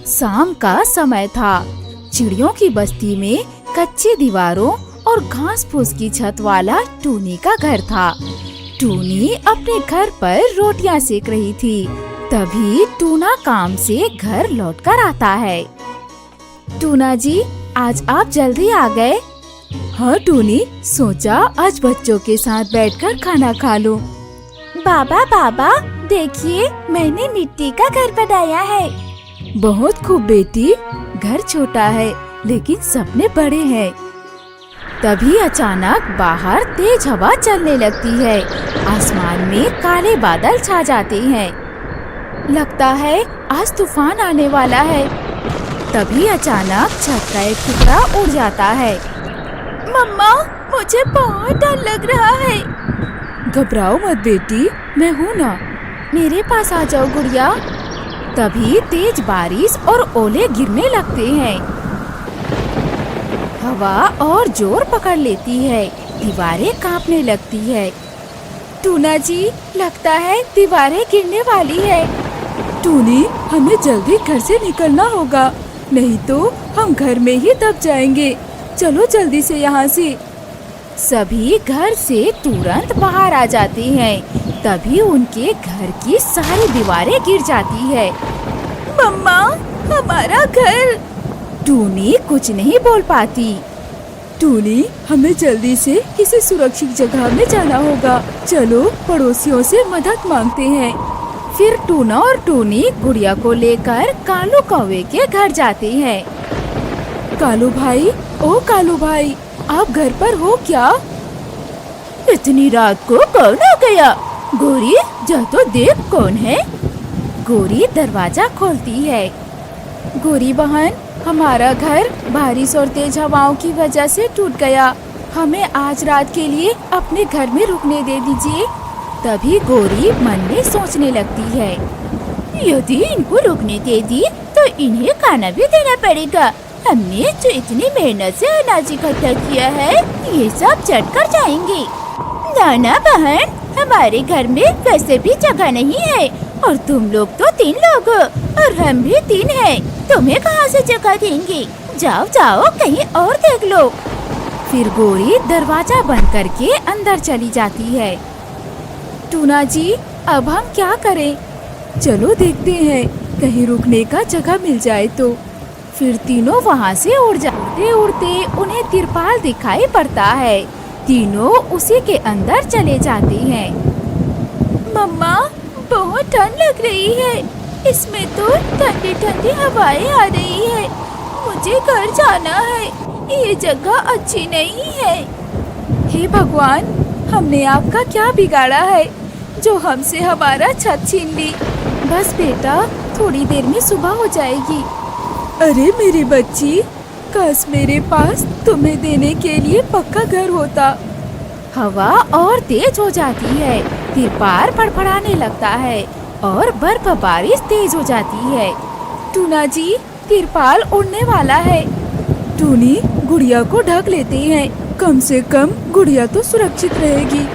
शाम का समय था। चिड़ियों की बस्ती में कच्ची दीवारों और घास फूस की छत वाला टूनी का घर था। टूनी अपने घर पर रोटियां सेक रही थी। तभी टूना काम से घर लौटकर आता है। टूना जी, आज आप जल्दी आ गए। हाँ टूनी, सोचा आज बच्चों के साथ बैठकर खाना खा लूं। बाबा, देखिए मैंने मिट्टी का घर बनाया है। बहुत खूब बेटी, घर छोटा है लेकिन सपने बड़े हैं। तभी अचानक बाहर तेज हवा चलने लगती है। आसमान में काले बादल छा जाते हैं। लगता है आज तूफान आने वाला है। तभी अचानक छत का एक टुकड़ा उड़ जाता है। मम्मा, मुझे बहुत डर लग रहा है। घबराओ मत बेटी, मैं हूँ ना। मेरे पास आ जाओ गुड़िया। तभी तेज बारिश और ओले गिरने लगते हैं। हवा और जोर पकड़ लेती है। दीवारें कांपने लगती है। टूना जी, लगता है दीवारें गिरने वाली है। टूनी, हमें जल्दी घर से निकलना होगा, नहीं तो हम घर में ही दब जाएंगे। चलो जल्दी से यहाँ से। सभी घर से तुरंत बाहर आ जाते हैं। तभी उनके घर की सारी दीवारें गिर जाती है। मम्मा, हमारा घर। टूनी कुछ नहीं बोल पाती। टूनी, हमें जल्दी से किसी सुरक्षित जगह में जाना होगा। चलो पड़ोसियों से मदद मांगते हैं। फिर टूना और टूनी गुड़िया को लेकर कालू कौवे के घर जाते हैं। कालू भाई, ओ कालू भाई, आप घर पर हो क्या? इतनी रात को कौन आ गया? गोरी, जा तो देख कौन है। गोरी दरवाजा खोलती है। गोरी बहन, हमारा घर बारिश और तेज हवाओं की वजह से टूट गया। हमें आज रात के लिए अपने घर में रुकने दे दीजिए। तभी गोरी मन में सोचने लगती है, यदि इनको रुकने दे दी तो इन्हें खाना भी देना पड़ेगा। हमने जो इतनी मेहनत से अनाज इकट्ठा किया है, ये सब चट कर जाएंगे। नाना बहन, हमारे घर में वैसे भी जगह नहीं है और तुम लोग तो 3 लोग हो और हम भी 3 हैं। तुम्हें कहाँ से जगह देंगे? जाओ जाओ, कहीं और देख लो। फिर गोरी दरवाजा बंद करके अंदर चली जाती है। टूना जी, अब हम क्या करें? चलो देखते हैं, कहीं रुकने का जगह मिल जाए तो। फिर तीनों वहाँ से उड़ जाते। उड़ते उन्हें तिरपाल दिखाई पड़ता है। तीनों उसी के अंदर चले जाते हैं। मम्मा, बहुत ठंड लग रही है। इसमें तो ठंडी ठंडी हवाएं आ रही है। मुझे घर जाना है। ये जगह अच्छी नहीं है। हे भगवान, हमने आपका क्या बिगाड़ा है जो हमसे हमारा छत छीन ली। बस बेटा, थोड़ी देर में सुबह हो जाएगी। अरे मेरी बच्ची, काश मेरे पास तुम्हें देने के लिए पक्का घर होता। हवा और तेज हो जाती है। तिरपाल फड़फड़ाने लगता है और बर्फ बारिश तेज हो जाती है। टूना जी, तिरपाल उड़ने वाला है। टूनी, गुड़िया को ढक लेते हैं, कम से कम गुड़िया तो सुरक्षित रहेगी।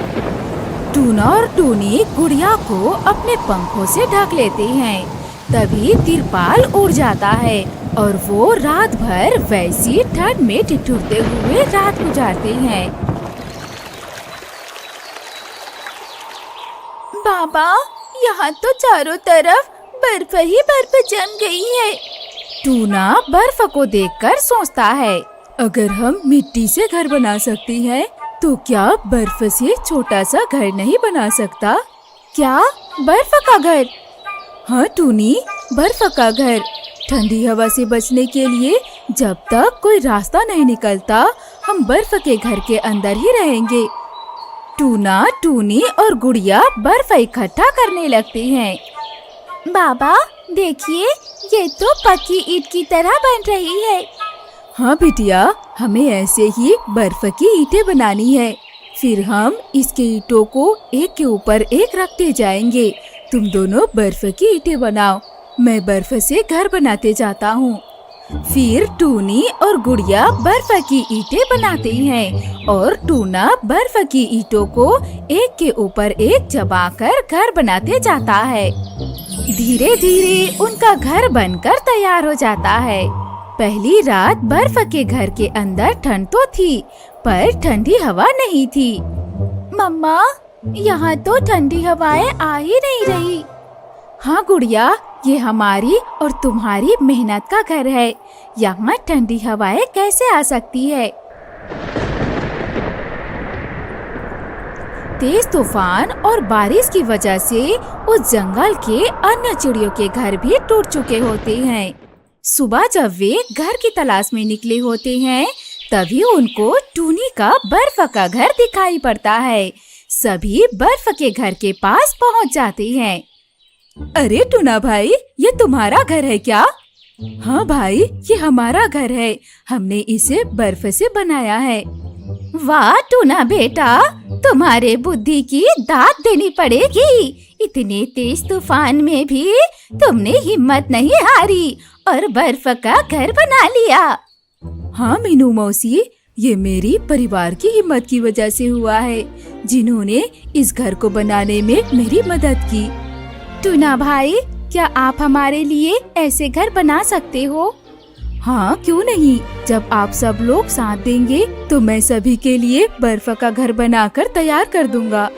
टूना और टूनी गुड़िया को अपने पंखों से ढक लेते हैं। तभी तिरपाल उड़ जाता है और वो रात भर वैसी ठंड में ठिठुरते हुए रात गुजारते हैं। बाबा, यहाँ तो चारों तरफ बर्फ ही बर्फ जम गई है। टूना बर्फ को देखकर सोचता है, अगर हम मिट्टी से घर बना सकते हैं तो क्या बर्फ से छोटा सा घर नहीं बना सकता? क्या बर्फ का घर? हाँ टूनी, बर्फ का घर। ठंडी हवा से बचने के लिए जब तक कोई रास्ता नहीं निकलता, हम बर्फ के घर के अंदर ही रहेंगे। टूना, टूनी और गुड़िया बर्फ इकट्ठा करने लगते हैं। बाबा देखिए, ये तो पक्की ईंट की तरह बन रही है। हाँ बिटिया, हमें ऐसे ही बर्फ की ईंटें बनानी है। फिर हम इसके ईंटों को एक के ऊपर एक रखते जाएंगे। तुम दोनों बर्फ की ईंटें बनाओ, मैं बर्फ से घर बनाते जाता हूँ। फिर टूनी और गुड़िया बर्फ की ईंटें बनाते हैं और टूना बर्फ की ईंटों को एक के ऊपर एक चबाकर घर बनाते जाता है। धीरे धीरे उनका घर बनकर तैयार हो जाता है। पहली रात बर्फ के घर के अंदर ठंड तो थी, पर ठंडी हवा नहीं थी। मम्मा, यहाँ तो ठंडी हवाएं आ ही नहीं रही। हाँ गुड़िया, ये हमारी और तुम्हारी मेहनत का घर है। यहाँ ठंडी हवाएं कैसे आ सकती है? तेज तूफान और बारिश की वजह से उस जंगल के अन्य चिड़ियों के घर भी टूट चुके होते हैं। सुबह जब वे घर की तलाश में निकले होते हैं, तभी उनको टूनी का बर्फ का घर दिखाई पड़ता है। सभी बर्फ के घर के पास पहुंच जाते हैं। अरे टूना भाई, ये तुम्हारा घर है क्या? हाँ भाई, ये हमारा घर है। हमने इसे बर्फ से बनाया है। वाह टूना बेटा, तुम्हारे बुद्धि की दाद देनी पड़ेगी। इतने तेज तूफान में भी तुमने हिम्मत नहीं हारी और बर्फ का घर बना लिया। हाँ मीनू मौसी, ये मेरी परिवार की हिम्मत की वजह से हुआ है, जिन्होंने इस घर को बनाने में मेरी मदद की। टूना भाई, क्या आप हमारे लिए ऐसे घर बना सकते हो? हाँ क्यों नहीं, जब आप सब लोग साथ देंगे तो मैं सभी के लिए बर्फ का घर बनाकर तैयार कर दूंगा।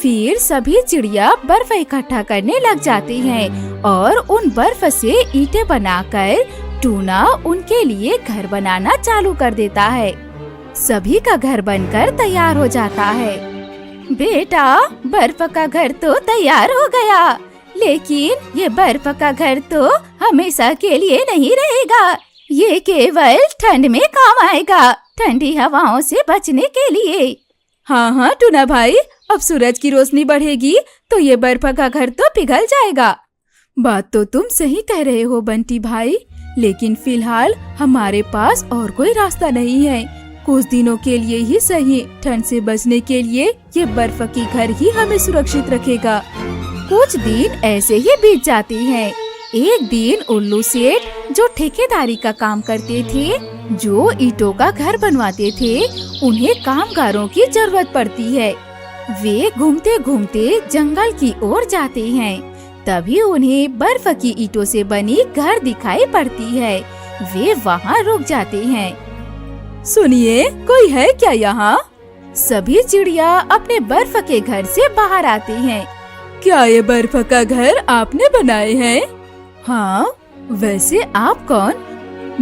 फिर सभी चिड़िया बर्फ इकट्ठा करने लग जाती हैं और उन बर्फ से ईंटें बनाकर टूना उनके लिए घर बनाना चालू कर देता है। सभी का घर बनकर तैयार हो जाता है। बेटा, बर्फ का घर तो तैयार हो गया, लेकिन ये बर्फ का घर तो हमेशा के लिए नहीं रहेगा। ये केवल ठंड में काम आएगा, ठंडी हवाओं से बचने के लिए। हाँ हाँ टूना भाई, अब सूरज की रोशनी बढ़ेगी तो ये बर्फ का घर तो पिघल जाएगा। बात तो तुम सही कह रहे हो बंटी भाई, लेकिन फिलहाल हमारे पास और कोई रास्ता नहीं है। कुछ दिनों के लिए ही सही, ठंड से बचने के लिए ये बर्फ की घर ही हमें सुरक्षित रखेगा। कुछ दिन ऐसे ही बीत जाते हैं। एक दिन उल्लू सेठ, जो ठेकेदारी का काम करते थे, जो ईंटों का घर बनवाते थे, उन्हें कामगारों की जरूरत पड़ती है। वे घूमते घूमते जंगल की ओर जाते हैं। तभी उन्हें बर्फ की ईंटों से बनी घर दिखाई पड़ती है। वे वहाँ रुक जाते हैं। सुनिए, कोई है क्या यहाँ? सभी चिड़िया अपने बर्फ के घर से बाहर आती हैं। क्या ये बर्फ का घर आपने बनाए हैं? हाँ, वैसे आप कौन?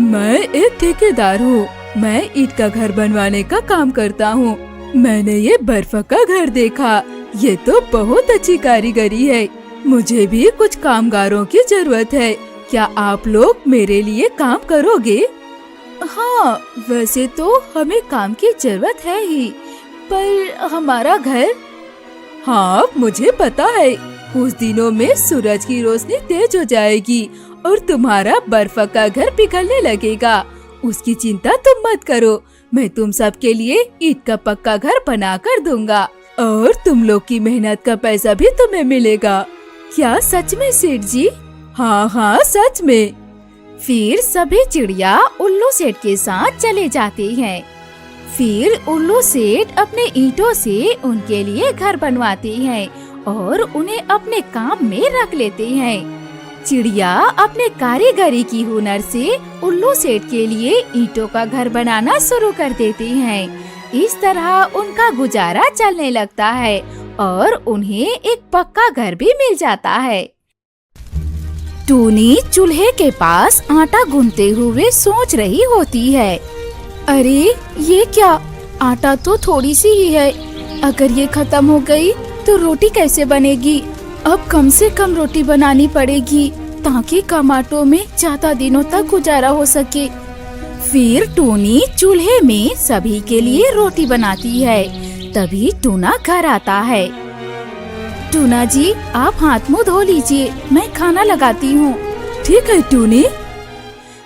मैं एक ठेकेदार हूँ। मैं ईंट का घर बनवाने का काम करता हूँ। मैंने ये बर्फ का घर देखा, ये तो बहुत अच्छी कारीगरी है। मुझे भी कुछ कामगारों की जरूरत है। क्या आप लोग मेरे लिए काम करोगे? हाँ, वैसे तो हमें काम की जरूरत है ही, पर हमारा घर। हाँ मुझे पता है, कुछ दिनों में सूरज की रोशनी तेज हो जाएगी और तुम्हारा बर्फ का घर पिघलने लगेगा। उसकी चिंता तुम मत करो, मैं तुम सब के लिए ईंट का पक्का घर बना कर दूंगा और तुम लोग की मेहनत का पैसा भी तुम्हें मिलेगा। क्या सच में सेठ जी? हाँ हाँ सच में। फिर सभी चिड़िया उल्लू सेठ के साथ चले जाते हैं। फिर उल्लू सेठ अपने ईंटों से उनके लिए घर बनवाते हैं और उन्हें अपने काम में रख लेते हैं। चिड़िया अपने कारीगरी की हुनर से उल्लू सेठ के लिए ईंटों का घर बनाना शुरू कर देते हैं। इस तरह उनका गुजारा चलने लगता है और उन्हें एक पक्का घर भी मिल जाता है। टूनी चूल्हे के पास आटा गूंथते हुए सोच रही होती है, अरे ये क्या, आटा तो थोड़ी सी ही है। अगर ये खत्म हो गई तो रोटी कैसे बनेगी? अब कम से कम रोटी बनानी पड़ेगी ताकि कम आटों में ज्यादा दिनों तक गुजारा हो सके। फिर टूनी चूल्हे में सभी के लिए रोटी बनाती है। तभी टूना घर आता है। टूना जी, आप हाथ मुंह धो लीजिए, मैं खाना लगाती हूँ। ठीक है टूनी।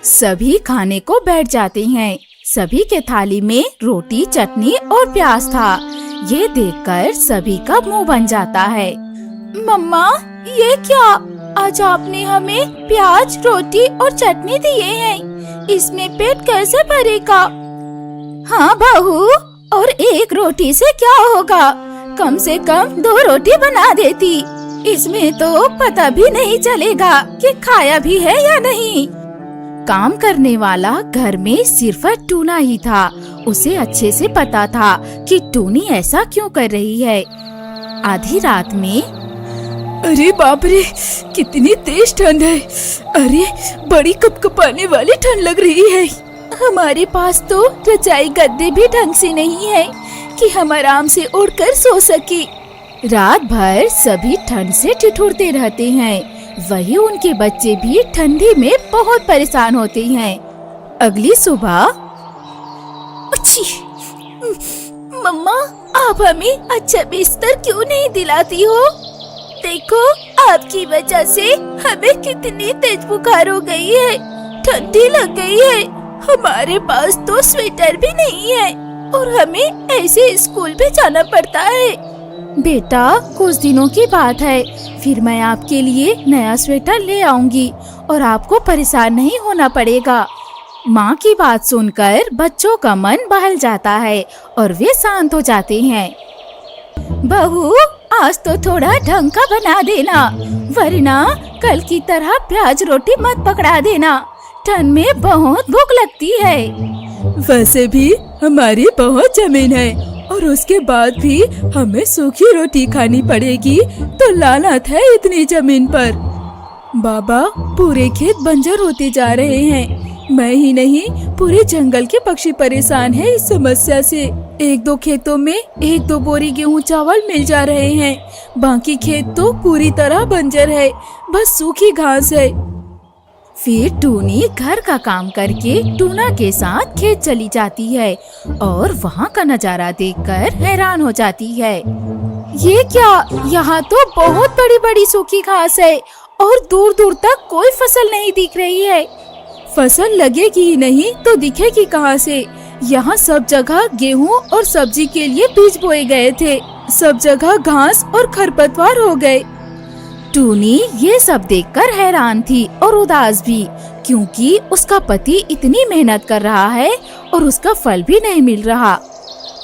सभी खाने को बैठ जाते हैं। सभी के थाली में रोटी, चटनी और प्याज था। ये देखकर सभी का मुंह बन जाता है। मम्मा, ये क्या? आज आपने हमें प्याज, रोटी और चटनी दिए हैं। इसमें पेट कैसे भरेगा? हाँ बहू, और एक रोटी से क्या होगा? कम से कम 2 रोटी बना देती। इसमें तो पता भी नहीं चलेगा कि खाया भी है या नहीं। काम करने वाला घर में सिर्फ टूना ही था। उसे अच्छे से पता था कि टूनी ऐसा क्यों कर रही है। आधी रात में, अरे बाप रे, कितनी तेज ठंड है। अरे बड़ी कपकपाने वाली ठंड लग रही है। हमारे पास तो रजाई गद्दे भी ढंग से नहीं है कि हम आराम से उड़कर सो सके। रात भर सभी ठंड से ठिठुरते रहते हैं। वही उनके बच्चे भी ठंडी में बहुत परेशान होते हैं। अगली सुबह, अच्छी मम्मा, आप हमें अच्छा बिस्तर क्यों नहीं दिलाती हो? देखो, आपकी वजह से हमें कितनी तेज बुखार हो गई है, ठंडी लग गई है। हमारे पास तो स्वेटर भी नहीं है और हमें ऐसे स्कूल भी जाना पड़ता है। बेटा, कुछ दिनों की बात है, फिर मैं आपके लिए नया स्वेटर ले आऊंगी और आपको परेशान नहीं होना पड़ेगा। माँ की बात सुनकर बच्चों का मन बहल जाता है और वे शांत हो जाते हैं। बहू, आज तो थोड़ा ढंग का बना देना, वरना कल की तरह प्याज रोटी मत पकड़ा देना। ठंड में बहुत भूख लगती है। वैसे भी हमारी बहुत जमीन है और उसके बाद भी हमें सूखी रोटी खानी पड़ेगी, तो लानत है इतनी जमीन पर। बाबा, पूरे खेत बंजर होते जा रहे हैं। मैं ही नहीं, पूरे जंगल के पक्षी परेशान हैं इस समस्या से। एक दो खेतों में 1-2 बोरी गेहूं चावल मिल जा रहे हैं, बाकी खेत तो पूरी तरह बंजर है, बस सूखी घास है। फिर टूनी घर का काम करके टूना के साथ खेत चली जाती है और वहाँ का नजारा देखकर हैरान हो जाती है। ये क्या, यहाँ तो बहुत बड़ी बड़ी सूखी घास है और दूर दूर तक कोई फसल नहीं दिख रही है। फसल लगेगी ही नहीं तो दिखेगी कहाँ से? यहाँ सब जगह गेहूं और सब्जी के लिए बीज बोए गए थे, सब जगह घास और खरपतवार हो गए। टूनी ये सब देखकर हैरान थी और उदास भी, क्योंकि उसका पति इतनी मेहनत कर रहा है और उसका फल भी नहीं मिल रहा।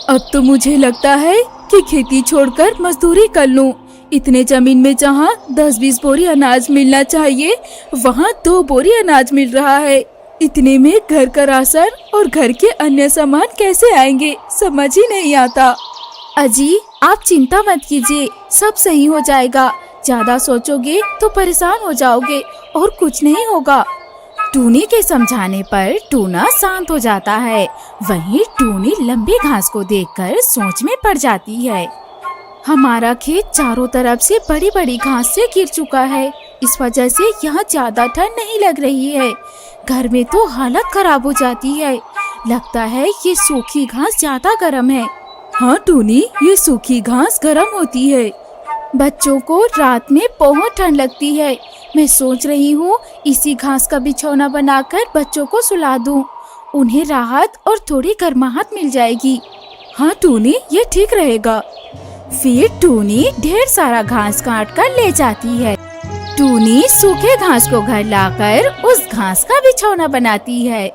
अब तो मुझे लगता है कि खेती छोड़कर मजदूरी कर लूं। इतने जमीन में जहाँ 10-20 बोरी अनाज मिलना चाहिए, वहाँ 2 बोरी अनाज मिल रहा है। इतने में घर का राशन और घर के अन्य सामान कैसे आएंगे, समझ ही नहीं आता। अजी, आप चिंता मत कीजिए, सब सही हो जाएगा। ज्यादा सोचोगे तो परेशान हो जाओगे और कुछ नहीं होगा। टूनी के समझाने पर टूना शांत हो जाता है। वहीं टूनी लंबी घास को देखकर सोच में पड़ जाती है। हमारा खेत चारों तरफ से बड़ी बड़ी घास से घिर चुका है, इस वजह से यहाँ ज्यादा ठंड नहीं लग रही है। घर में तो हालत खराब हो जाती है। लगता है ये सूखी घास ज्यादा गर्म है। हाँ टूनी, ये सूखी घास गर्म होती है। बच्चों को रात में बहुत ठंड लगती है। मैं सोच रही हूँ इसी घास का बिछौना बनाकर बच्चों को सुला दूँ। उन्हें राहत और थोड़ी गर्माहट मिल जाएगी। हाँ टूनी, ये ठीक रहेगा। फिर टूनी ढेर सारा घास काट कर ले जाती है। टूनी सूखे घास को घर लाकर उस घास का बिछौना बनाती है।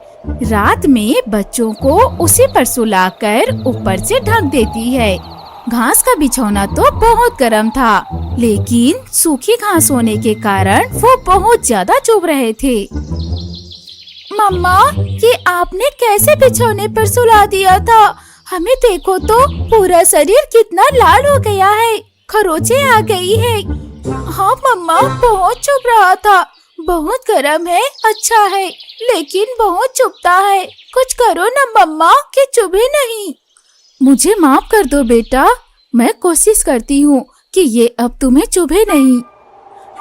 रात में बच्चों को उसी पर सुलाकर ऊपर से ढक देती है। घास का बिछौना तो बहुत गर्म था, लेकिन सूखी घास होने के कारण वो बहुत ज्यादा चुभ रहे थे। मम्मा, ये आपने कैसे बिछौने पर सुला दिया था? हमें देखो तो पूरा शरीर कितना लाल हो गया है, खरोंचे आ गई है। हाँ मम्मा, बहुत चुभ रहा था। बहुत गर्म है, अच्छा है, लेकिन बहुत चुभता है। कुछ करो ना मम्मा कि चुभे नहीं। मुझे माफ कर दो बेटा, मैं कोशिश करती हूँ कि ये अब तुम्हें चुभे नहीं।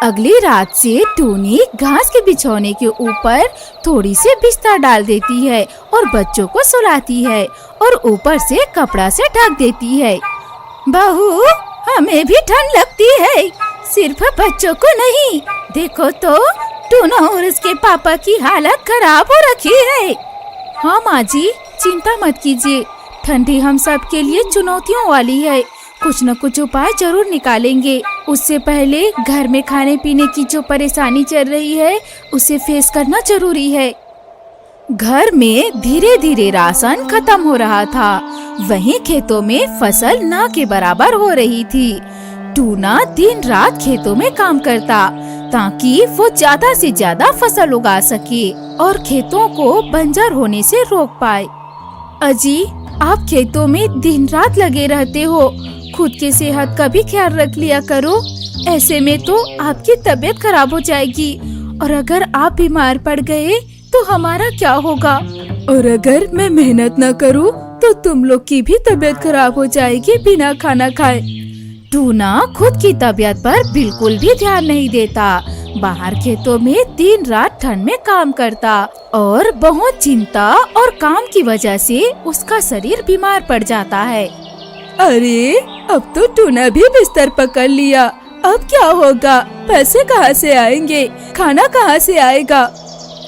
अगली रात से टूनी घास के बिछौने के ऊपर थोड़ी सी बिस्तर डाल देती है और बच्चों को सुलाती है और ऊपर से कपड़ा से ढक देती है। बहू, हमें भी ठंड लगती है, सिर्फ बच्चों को नहीं। देखो तो टूना और उसके पापा की हालत खराब हो रखी है। हाँ माँ जी, चिंता मत कीजिए, ठंडी हम सब के लिए चुनौतियों वाली है। कुछ न कुछ उपाय जरूर निकालेंगे। उससे पहले घर में खाने पीने की जो परेशानी चल रही है उसे फेस करना जरूरी है। घर में धीरे धीरे राशन खत्म हो रहा था। वहीं खेतों में फसल ना के बराबर हो रही थी। टूना दिन रात खेतों में काम करता ताकि वो ज्यादा से ज्यादा फसल उगा सके और खेतों को बंजर होने से रोक पाए। अजी, आप खेतों में दिन रात लगे रहते हो, खुद की सेहत का भी ख्याल रख लिया करो। ऐसे में तो आपकी तबीयत खराब हो जाएगी और अगर आप बीमार पड़ गए तो हमारा क्या होगा? और अगर मैं मेहनत न करूं तो तुम लोग की भी तबीयत खराब हो जाएगी बिना खाना खाए। टूना खुद की तबीयत पर बिल्कुल भी ध्यान नहीं देता। बाहर खेतों में दिन रात ठंड में काम करता और बहुत चिंता और काम की वजह से उसका शरीर बीमार पड़ जाता है। अरे, अब तो टूना भी बिस्तर पकड़ लिया। अब क्या होगा? पैसे कहाँ से आएंगे? खाना कहाँ से आएगा?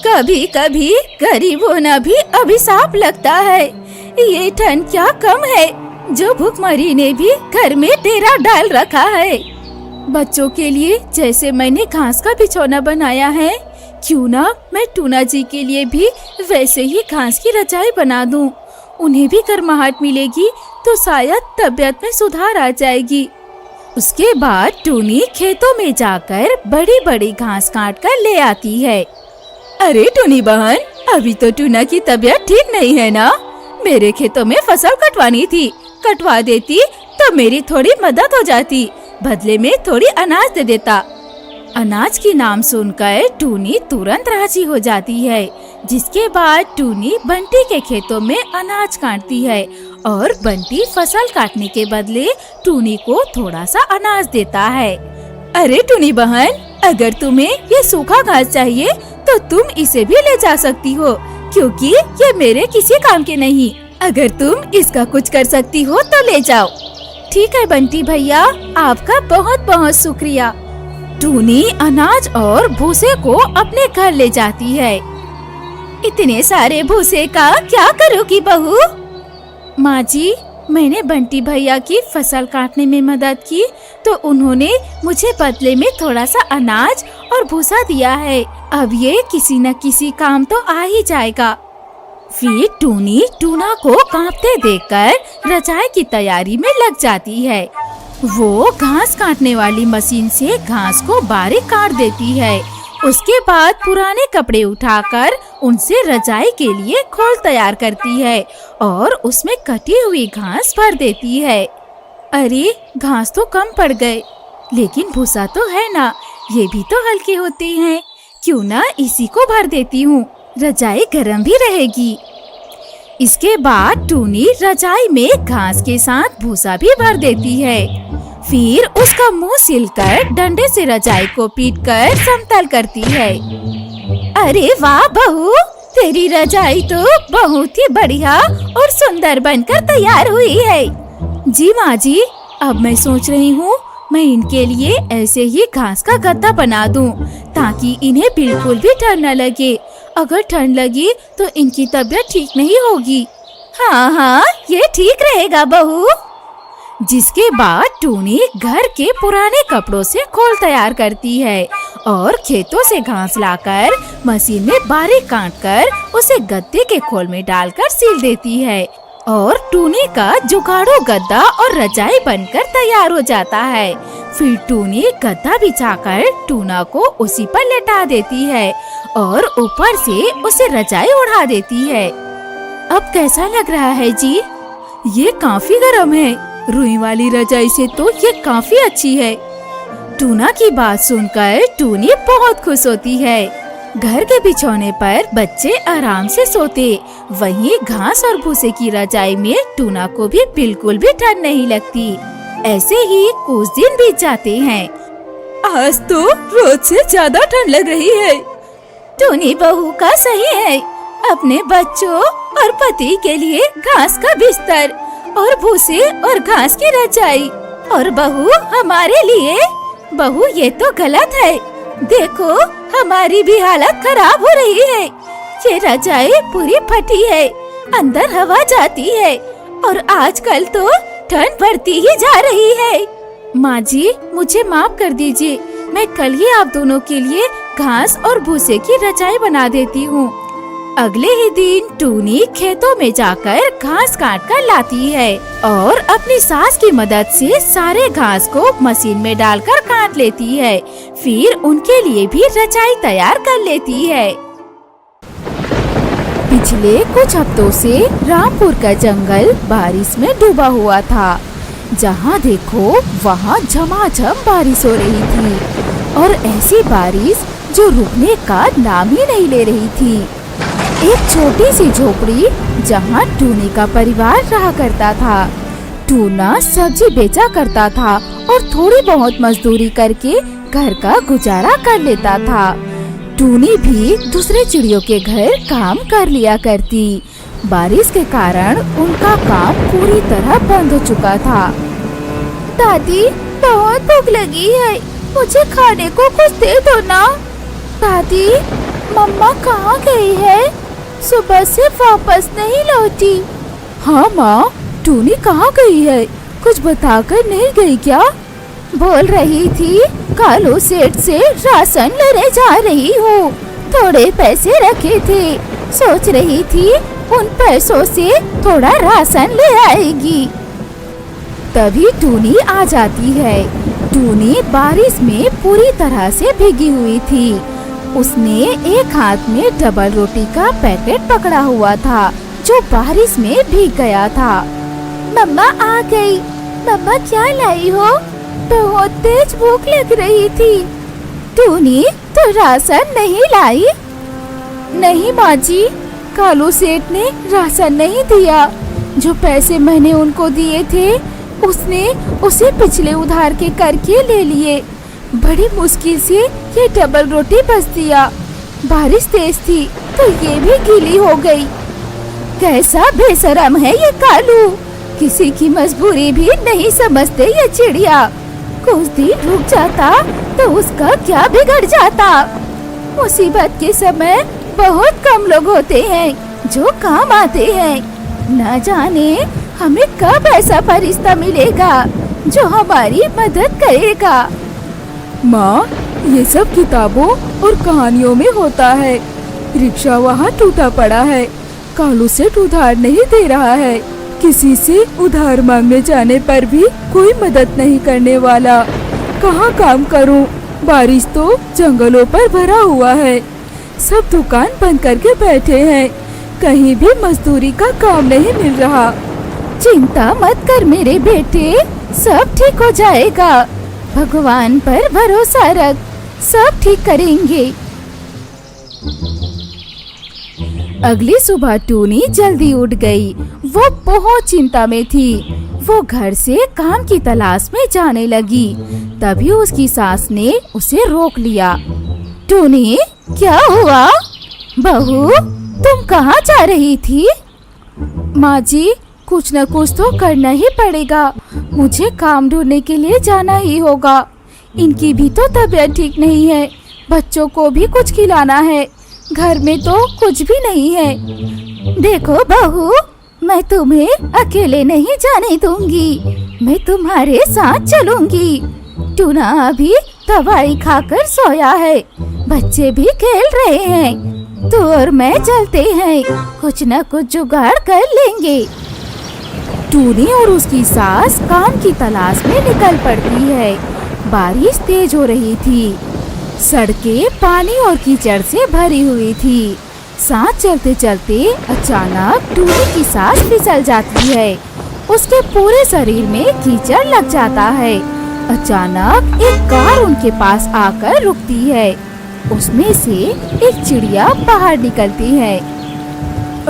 कभी कभी गरीब होना भी अभिशाप लगता है। ये ठंड क्या कम है जो भूखमरी ने भी घर में डेरा डाल रखा है। बच्चों के लिए जैसे मैंने घास का बिछौना बनाया है, क्यों ना मैं टूना जी के लिए भी वैसे ही घास की रजाई बना दूं। उन्हें भी गर्माहट मिलेगी तो शायद तबीयत में सुधार आ जाएगी। उसके बाद टूनी खेतों में जाकर बड़ी बड़ी घास काट कर ले आती है। अरे टूनी बहन, अभी तो टूना की तबीयत ठीक नहीं है ना? मेरे खेतों में फसल कटवानी थी, कटवा देती तो मेरी थोड़ी मदद हो जाती, बदले में थोड़ी अनाज दे देता। अनाज की नाम सुनकर टूनी तुरंत राजी हो जाती है, जिसके बाद टूनी बंटी के खेतों में अनाज काटती है और बंटी फसल काटने के बदले टूनी को थोड़ा सा अनाज देता है। अरे टूनी बहन, अगर तुम्हें ये सूखा घास चाहिए तो तुम इसे भी ले जा सकती हो, क्योंकि ये मेरे किसी काम के नहीं। अगर तुम इसका कुछ कर सकती हो तो ले जाओ। ठीक है बंटी भैया, आपका बहुत बहुत शुक्रिया। टूनी अनाज और भूसे को अपने घर ले जाती है। इतने सारे भूसे का क्या करोगी बहू? माँ जी, मैंने बंटी भैया की फसल काटने में मदद की तो उन्होंने मुझे बदले में थोड़ा सा अनाज और भूसा दिया है। अब ये किसी न किसी काम तो आ ही जाएगा। फिर टूनी टूना को कांपते देखकर रजाई की तैयारी में लग जाती है। वो घास काटने वाली मशीन से घास को बारीक काट देती है। उसके बाद पुराने कपड़े उठाकर उनसे रजाई के लिए खोल तैयार करती है और उसमें कटी हुई घास भर देती है। अरे, घास तो कम पड़ गए, लेकिन भूसा तो है ना, ये भी तो हल्के होते हैं। क्यों ना इसी को भर देती हूँ, रजाई गर्म भी रहेगी। इसके बाद टूनी रजाई में घास के साथ भूसा भी भर देती है। फिर उसका मुंह सिलकर डंडे से रजाई को पीटकर समतल करती है। अरे वाह बहू, तेरी रजाई तो बहुत ही बढ़िया और सुंदर बनकर तैयार हुई है। जी माँ जी, अब मैं सोच रही हूँ मैं इनके लिए ऐसे ही घास का गद्दा बना दूं, ताकि इन्हें बिल्कुल भी ठंड न लगे। अगर ठंड लगी तो इनकी तबीयत ठीक नहीं होगी। हाँ हाँ, ये ठीक रहेगा बहू। जिसके बाद टूनी घर के पुराने कपड़ों से खोल तैयार करती है और खेतों से घास लाकर मशीन में बारीक काटकर उसे गद्दे के खोल में डालकर सील देती है और टूनी का जुगाड़ू गद्दा और रजाई बनकर तैयार हो जाता है। फिर टूनी गद्दा बिछाकर टूना को उसी पर लेटा देती है और ऊपर से उसे रजाई उड़ा देती है। अब कैसा लग रहा है जी? ये काफी गर्म है, रुई वाली रजाई से तो ये काफी अच्छी है। टूना की बात सुनकर टूनी बहुत खुश होती है। घर के बिछौने पर बच्चे आराम से सोते, वहीं घास और भूसे की रजाई में टूना को भी बिल्कुल भी ठंड नहीं लगती। ऐसे ही कुछ दिन बीत जाते हैं। आज तो रोज से ज्यादा ठंड लग रही है। टूनी बहू का सही है, अपने बच्चों और पति के लिए घास का बिस्तर और भूसे और घास की रजाई, और बहू हमारे लिए। बहू ये तो गलत है, देखो हमारी भी हालत खराब हो रही है। ये रजाई पूरी फटी है, अंदर हवा जाती है और आजकल तो ठंड बढ़ती ही जा रही है। माँ जी, मुझे माफ कर दीजिए, मैं कल ही आप दोनों के लिए घास और भूसे की रजाई बना देती हूँ। अगले ही दिन टूनी खेतों में जाकर घास काट कर लाती है और अपनी सास की मदद से सारे घास को मशीन में डालकर काट लेती है। फिर उनके लिए भी रजाई तैयार कर लेती है। पिछले कुछ हफ्तों से रामपुर का जंगल बारिश में डूबा हुआ था। जहाँ देखो वहाँ झमाझम बारिश हो रही थी और ऐसी बारिश जो रुकने का नाम ही नहीं ले रही थी। एक छोटी सी झोपड़ी जहाँ टूनी का परिवार रहा करता था। टूना सब्जी बेचा करता था और थोड़ी बहुत मजदूरी करके घर का गुजारा कर लेता था। टूनी भी दूसरे चिड़ियों के घर काम कर लिया करती। बारिश के कारण उनका काम पूरी तरह बंद हो चुका था। दादी, बहुत भूख लगी है, मुझे खाने को कुछ दे दो ना। दादी, मम्मा कहाँ गई है? सुबह से वापस नहीं लौटी। हाँ माँ, टूनी कहाँ गई है? कुछ बताकर नहीं गई क्या? बोल रही थी कालू सेठ से राशन लेने जा रही हूँ। थोड़े पैसे रखे थे, सोच रही थी उन पैसों से थोड़ा राशन ले आएगी। तभी टूनी आ जाती है। टूनी बारिश में पूरी तरह से भीगी हुई थी। उसने एक हाथ में डबल रोटी का पैकेट पकड़ा हुआ था जो बारिश में भीग गया था। मम्मा आ गई। मम्मा क्या लाई हो? बहुत तेज भूख लग रही थी। टूनी, तो राशन नहीं लाई? नहीं माँ जी, कालू सेठ ने राशन नहीं दिया। जो पैसे मैंने उनको दिए थे उसने उसे पिछले उधार के करके ले लिए। बड़ी मुश्किल से ये डबल रोटी बच दिया। बारिश तेज थी तो ये भी गीली हो गई। कैसा बेशरम है ये कालू, किसी की मजबूरी भी नहीं समझते ये चिड़िया। कुछ दिन रुक जाता तो उसका क्या बिगड़ जाता। मुसीबत के समय बहुत कम लोग होते हैं जो काम आते हैं। न जाने हमें कब ऐसा फरिश्ता मिलेगा जो हमारी मदद करेगा। माँ, ये सब किताबों और कहानियों में होता है। रिक्शा वहाँ टूटा पड़ा है। कालू सेठ उधार नहीं दे रहा है। किसी से उधार मांगने जाने पर भी कोई मदद नहीं करने वाला। कहाँ काम करूँ? बारिश तो जंगलों पर भरा हुआ है। सब दुकान बंद करके बैठे हैं। कहीं भी मजदूरी का काम नहीं मिल रहा। चिंता मत कर मेरे बेटे, सब ठीक हो जाएगा। भगवान पर भरोसा रख, सब ठीक करेंगे। अगली सुबह टूनी जल्दी उठ गई। वो बहुत चिंता में थी। वो घर से काम की तलाश में जाने लगी। तभी उसकी सास ने उसे रोक लिया। टूनी, क्या हुआ? बहू, तुम कहाँ जा रही थी? माँ जी, कुछ न कुछ तो करना ही पड़ेगा। मुझे काम ढूंढने के लिए जाना ही होगा। इनकी भी तो तबीयत ठीक नहीं है। बच्चों को भी कुछ खिलाना है। घर में तो कुछ भी नहीं है। देखो बहू, मैं तुम्हें अकेले नहीं जाने दूंगी। मैं तुम्हारे साथ चलूंगी। टूना अभी दवाई खाकर सोया है। बच्चे भी खेल रहे हैं। तो और मैं चलते हैं, कुछ न कुछ जुगाड़ कर लेंगे। टूनी और उसकी सास काम की तलाश में निकल पड़ती है। बारिश तेज हो रही थी। सड़कें पानी और कीचड़ से भरी हुई थी। साथ चलते चलते अचानक टूनी की सांस फिसल जाती है। उसके पूरे शरीर में कीचड़ लग जाता है। अचानक एक कार उनके पास आकर रुकती है। उसमें से एक चिड़िया बाहर निकलती है।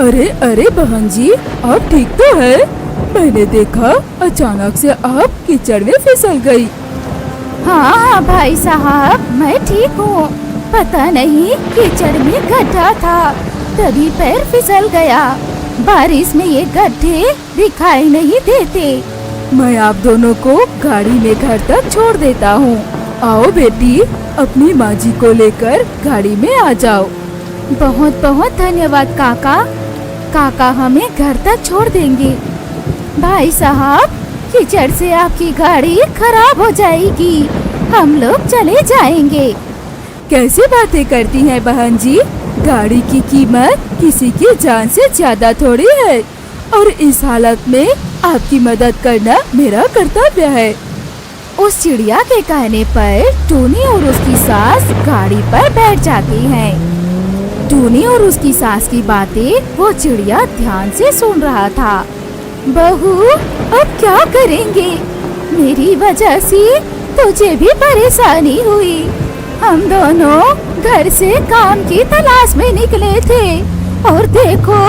अरे अरे बहन जी, आप ठीक तो है? मैंने देखा अचानक से आप कीचड़ में फिसल गई। हाँ भाई साहब, मैं ठीक हूँ। पता नहीं कीचड़ में गड्ढा था, तभी पैर फिसल गया। बारिश में ये गड्ढे दिखाई नहीं देते। मैं आप दोनों को गाड़ी में घर तक छोड़ देता हूँ। आओ बेटी, अपनी माँ जी को लेकर गाड़ी में आ जाओ। बहुत बहुत धन्यवाद काका। काका हमें घर तक छोड़ देंगे। भाई साहब, कीचड़ से आपकी गाड़ी खराब हो जाएगी। हम लोग चले जाएंगे। कैसी बातें करती हैं बहन जी? गाड़ी की कीमत किसी की जान से ज्यादा थोड़ी है, और इस हालत में आपकी मदद करना मेरा कर्तव्य है। उस चिड़िया के कहने पर टूनी और उसकी सास गाड़ी पर बैठ जाती हैं। टूनी और उसकी सास की बातें वो चिड़िया ध्यान से सुन रहा था। बहू, अब क्या करेंगे? मेरी वजह से तुझे भी परेशानी हुई। हम दोनों घर से काम की तलाश में निकले थे और देखो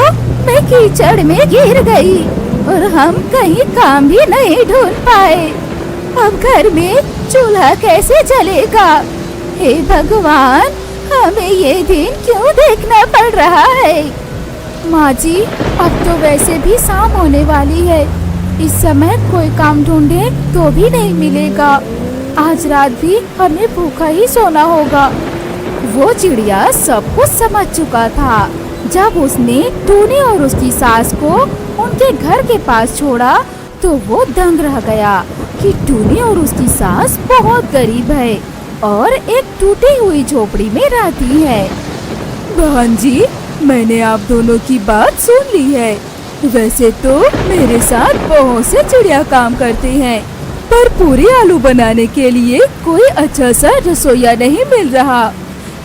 मैं कीचड़ में गिर गई और हम कहीं काम भी नहीं ढूंढ पाए। अब घर में चूल्हा कैसे जलेगा? हे भगवान, हमें ये दिन क्यों देखना पड़ रहा है? माँ जी, अब तो वैसे भी शाम होने वाली है। इस समय कोई काम ढूंढे तो भी नहीं मिलेगा। आज रात भी हमें भूखा ही सोना होगा। वो चिड़िया सब कुछ समझ चुका था। जब उसने टूनी और उसकी सास को उनके घर के पास छोड़ा तो वो दंग रह गया कि टूनी और उसकी सास बहुत गरीब है और एक टूटी हुई झोपड़ी में रहती है। बहन जी, मैंने आप दोनों की बात सुन ली है। वैसे तो मेरे साथ बहुत से चिड़िया काम करते हैं, पर पूरी आलू बनाने के लिए कोई अच्छा सा रसोईया नहीं मिल रहा।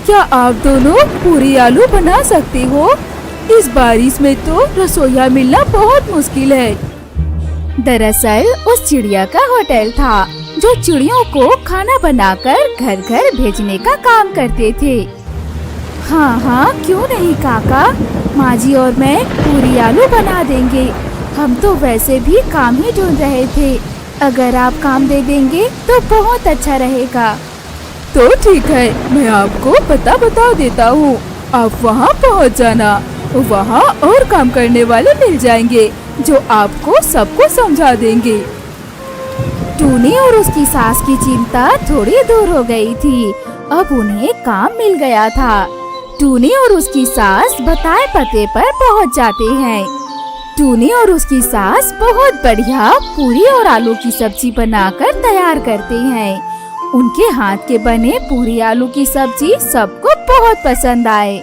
क्या आप दोनों पूरी आलू बना सकते हो? इस बारिश में तो रसोईया मिलना बहुत मुश्किल है। दरअसल उस चिड़िया का होटल था जो चिड़ियों को खाना बनाकर घर घर भेजने का काम करते थे। हाँ, क्यों नहीं काका, माँ जी और मैं पूरी आलू बना देंगे। हम तो वैसे भी काम ही ढूंढ रहे थे। अगर आप काम दे देंगे तो बहुत अच्छा रहेगा। तो ठीक है, मैं आपको पता बता देता हूँ। आप वहाँ पहुँच जाना। वहाँ और काम करने वाले मिल जाएंगे जो आपको सब कुछ समझा देंगे। टूनी और उसकी सास की चिंता थोड़ी दूर हो गई थी। अब उन्हें काम मिल गया था। टूनी और उसकी सास बताए पते पर पहुँच जाते हैं। टूनी और उसकी सास बहुत बढ़िया पूरी और आलू की सब्जी बनाकर तैयार करते हैं। उनके हाथ के बने पूरी आलू की सब्जी सबको बहुत पसंद आए।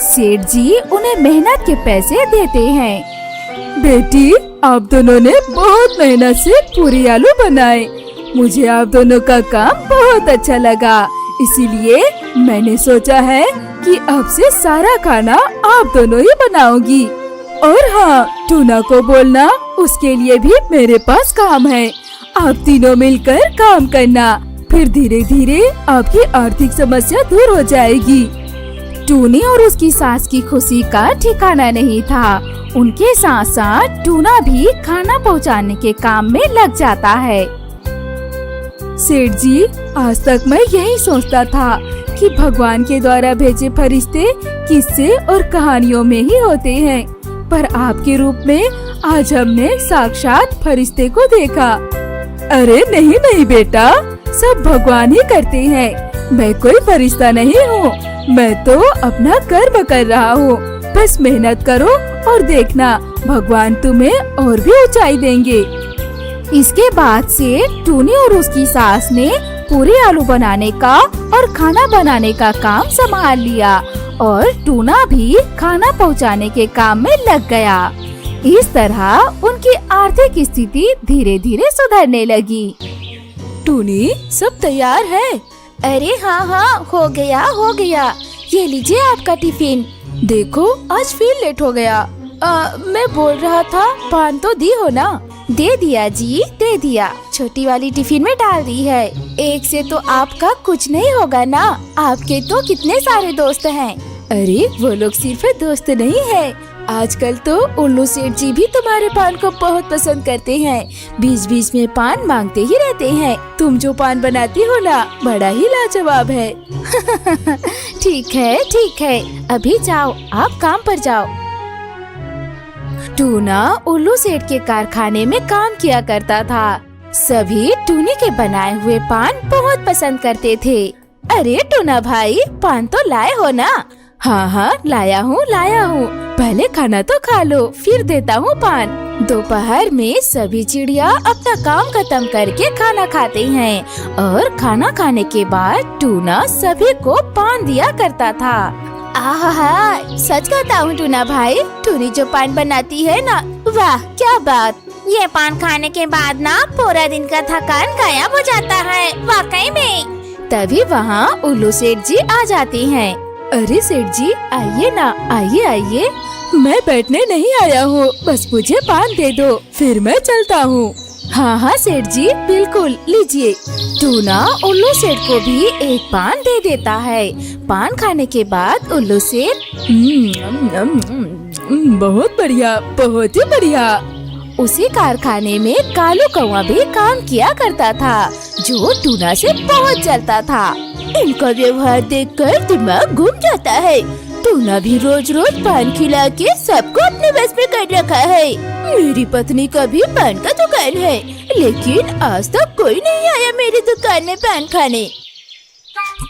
सेठ जी उन्हें मेहनत के पैसे देते हैं। बेटी, आप दोनों ने बहुत मेहनत से पूरी आलू बनाए। मुझे आप दोनों का काम बहुत अच्छा लगा, इसीलिए मैंने सोचा है कि अब से सारा खाना आप दोनों ही बनाओगी। और हाँ, टूना को बोलना, उसके लिए भी मेरे पास काम है। आप तीनों मिलकर काम करना, फिर धीरे धीरे आपकी आर्थिक समस्या दूर हो जाएगी। टूनी और उसकी सास की खुशी का ठिकाना नहीं था। उनके साथ साथ टूना भी खाना पहुंचाने के काम में लग जाता है। सेठ जी, आज तक मैं यही सोचता था कि भगवान के द्वारा भेजे फरिश्ते किस्से और कहानियों में ही होते हैं, पर आपके रूप में आज हमने साक्षात फरिश्ते को देखा। अरे नहीं बेटा, सब भगवान ही करते हैं। मैं कोई फरिश्ता नहीं हूँ। मैं तो अपना कर्म कर रहा हूँ। बस मेहनत करो और देखना, भगवान तुम्हें और भी ऊंचाई देंगे। इसके बाद से टूनी और उसकी सास ने पूरी आलू बनाने का और खाना बनाने का काम संभाल लिया और टूना भी खाना पहुंचाने के काम में लग गया। इस तरह उनकी आर्थिक स्थिति धीरे धीरे सुधरने लगी। टूनी, सब तैयार है? अरे हाँ, हो गया। ये लीजिए आपका टिफिन। देखो, आज फिर लेट हो गया। मैं बोल रहा था, पान तो दी हो ना? दे दिया जी, दे दिया। छोटी वाली टिफिन में डाल दी है। एक से तो आपका कुछ नहीं होगा ना, आपके तो कितने सारे दोस्त हैं। अरे वो लोग सिर्फ दोस्त नहीं है, आजकल तो उल्लू सेठ जी भी तुम्हारे पान को बहुत पसंद करते हैं। बीच बीच में पान मांगते ही रहते हैं। तुम जो पान बनाती हो ना, बड़ा ही लाजवाब है। ठीक है, अभी जाओ, आप काम पर जाओ। टूना उल्लू सेठ के कारखाने में काम किया करता था। सभी टूनी के बनाए हुए पान बहुत पसंद करते थे। अरे टूना भाई, पान तो लाए हो ना? हाँ, लाया हूँ। पहले खाना तो खा लो, फिर देता हूँ पान। दोपहर में सभी चिड़िया अपना काम खत्म करके खाना खाते हैं और खाना खाने के बाद टूना सभी को पान दिया करता था। आहा, सच कहता हूँ टूना भाई, टूनी जो पान बनाती है ना, वाह क्या बात। ये पान खाने के बाद ना पूरा दिन का थकान गायब हो जाता है, वाकई में। तभी वहाँ उल्लू सेठ जी आ जाते हैं। अरे सेठ जी आइए ना, आइए आइए। मैं बैठने नहीं आया हूँ, बस मुझे पान दे दो, फिर मैं चलता हूँ। हाँ हाँ सेठ जी बिल्कुल, लीजिए। टूना उल्लू सेठ को भी एक पान दे देता है। पान खाने के बाद उल्लू सेठ बहुत बढ़िया, बहुत ही बढ़िया। उसी कारखाने में कालू कौवा भी काम किया करता था, जो टूना से बहुत जलता था। इनका व्यवहार देखकर दिमाग घूम जाता है। टूना भी रोज रोज पान खिला के सबको अपने बस में कर रखा है। मेरी पत्नी का भी पान का दुकान है, लेकिन आज तक कोई नहीं आया मेरी दुकान में पान खाने।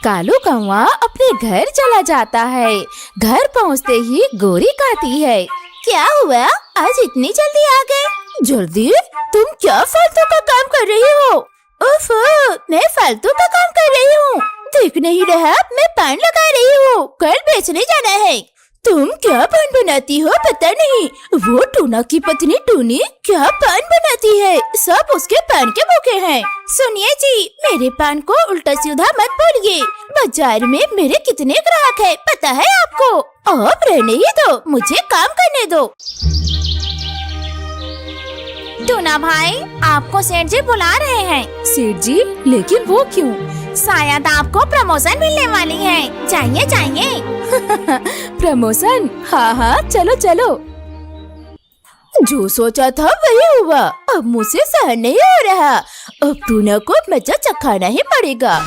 कालू कौवा अपने घर चला जाता है। घर पहुँचते ही गोरी कहती है, क्या हुआ, आज इतनी जल्दी आ गए? जल्दी? तुम क्या फालतू का काम कर रही हो? उफ, मैं फालतू का काम कर रही हूँ? देख नहीं रहा, मैं पान लगा रही हूँ, कल बेचने जाना है। तुम क्या पान बनाती हो पता नहीं? वो टूना की पत्नी टूनी क्या पान बनाती है, सब उसके पान के भूखे हैं। सुनिए जी, मेरे पान को उल्टा सीधा मत बोलिए। बाजार में मेरे कितने ग्राहक हैं पता है आपको? आप रहने ही दो, मुझे काम करने दो। टूना भाई, आपको सेठ जी बुला रहे हैं। सेठ जी, लेकिन वो क्यों? शायद आपको प्रमोशन मिलने वाली है, चाहिए चाहिए। प्रमोशन? हाँ हाँ चलो चलो। जो सोचा था वही हुआ, अब मुझसे सहन नहीं हो रहा। अब टूना को मजा चखाना ही पड़ेगा।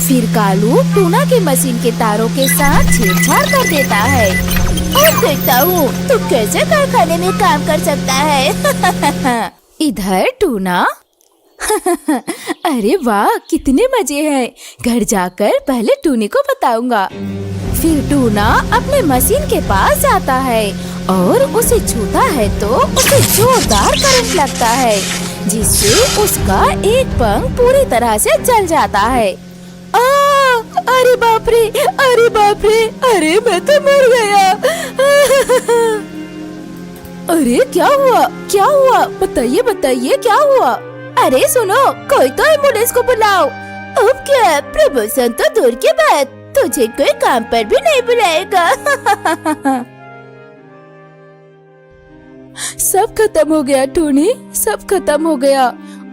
फिर कालू टूना की मशीन के तारों के साथ छेड़छाड़ कर देता है। अब देखता हूँ तू कैसे कारखाने में काम कर सकता है। इधर टूना अरे वाह कितने मजे हैं। घर जाकर पहले टूनी को बताऊंगा। फिर टूना अपने मशीन के पास जाता है और उसे छूता है तो उसे जोरदार करंट लगता है, जिससे उसका एक पंख पूरी तरह से जल जाता है। अरे बाप रे, अरे बाप रे, अरे मैं तो मर गया। अरे क्या हुआ, क्या हुआ? बताइए बताइए क्या हुआ? अरे सुनो, कोई तो एम्बुलेंस को बुलाओ। अब क्या, प्रमोशन तो दूर की बात, तुझे कोई काम पर भी नहीं बुलाएगा। सब खत्म हो गया टूनी, सब खत्म हो गया।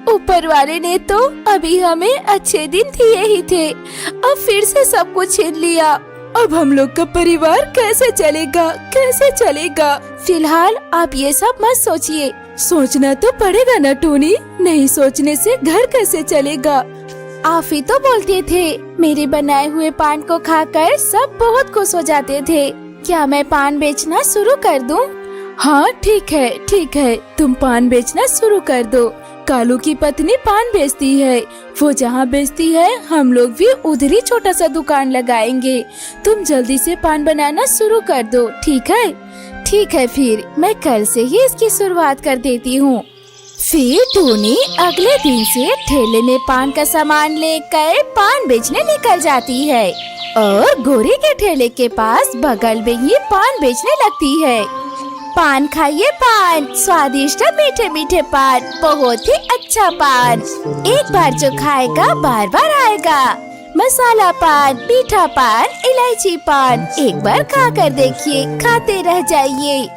ऊपर वाले ने तो अभी हमें अच्छे दिन दिए ही थे, अब फिर से सब कुछ छीन लिया। अब हम लोग का परिवार कैसे चलेगा, कैसे चलेगा? फिलहाल आप ये सब मत सोचिए। सोचना तो पड़ेगा ना टूनी, नहीं सोचने से घर कैसे चलेगा? आप ही तो बोलते थे मेरे बनाए हुए पान को खाकर सब बहुत खुश हो जाते थे। क्या मैं पान बेचना शुरू कर दूं? हाँ ठीक है, तुम पान बेचना शुरू कर दो। कालू की पत्नी पान बेचती है, वो जहाँ बेचती है हम लोग भी उधर ही छोटा सा दुकान लगाएंगे। तुम जल्दी से पान बनाना शुरू कर दो, ठीक है? ठीक है, फिर मैं कल से ही इसकी शुरुआत कर देती हूँ। फिर टूनी अगले दिन से ठेले में पान का सामान लेकर पान बेचने निकल जाती है और गोरी के ठेले के पास बगल में ही पान बेचने लगती है। पान खाइए पान, स्वादिष्ट मीठे मीठे पान, बहुत ही अच्छा पान। एक बार जो खाएगा बार बार आएगा। मसाला पान, मीठा पान, इलायची पान, एक बार खा कर देखिए, खाते रह जाइए।